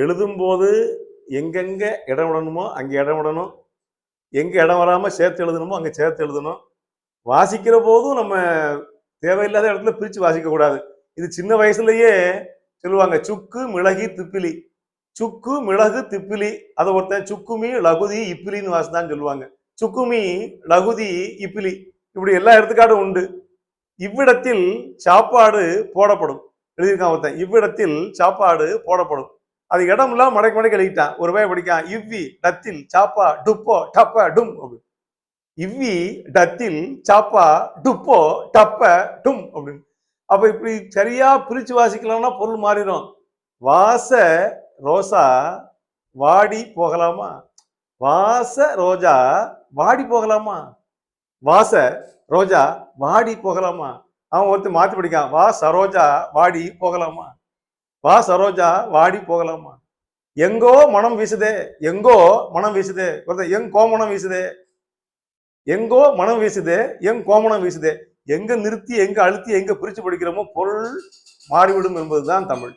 எழுதும்போது எங்கெங்க இடம் விடணுமோ அங்கே இடம் விடணும், எங்கே இடம் வராமல் சேர்த்து எழுதணுமோ அங்கே சேர்த்து எழுதணும். வாசிக்கிற போதும் நம்ம தேவையில்லாத இடத்துல பிரித்து வாசிக்கக்கூடாது. இது சின்ன வயசுலயே சொல்லுவாங்க, சுக்கு மிளகி திப்பிலி, சுக்கு மிளகு திப்பிலி. அதை ஒருத்தன் சுக்குமி லகுதி இப்பிலின்னு வாசிதான் சொல்லுவாங்க. சுக்குமி லகுதி இப்பிலி இப்படி எல்லா எடுத்துக்காட்டும் உண்டு. இவ்விடத்தில் சாப்பாடு போடப்படும் எழுதியிருக்கான் ஒருத்தன். இவ்விடத்தில் சாப்பாடு போடப்படும். அது இடம் இல்லாம மடக்கு மடக்கு எழுதிட்டான். ஒரு பையன் படிக்கான், இவ்வி டத்தில் சாப்பா டுப்போ டப்ப டும் அப்படின்னு. இவ்வி டத்தில் சாப்பா டுப்போ டப்ப டும் அப்படின்னு. அப்ப இப்படி சரியா பிரிச்சு வாசிக்கலாம்னா பொருள் மாறிடும். வாச ரோசா வாடி போகலாமா? வாச ரோஜா வாடி போகலாமா? வாச ரோஜா வாடி போகலாமா? அவன் ஒருத்தர் மாத்தி படிக்கான், வா சரோஜா வாடி போகலாமா? வா சரோஜா வாடி போகலாமா? எங்கோ மனம் வீசுதே, எங்கோ மனம் வீசுதே. ஒருத்தர் எங் கோமணம் வீசுதே, எங்கோ மனம் வீசுதே, எங் கோமணம் வீசுதே. எங்க நிறுத்தி எங்க அழுத்தி எங்க பிரிச்சு படிக்கிறோமோ பொருள் மாறிவிடும் என்பதுதான் தமிழ்.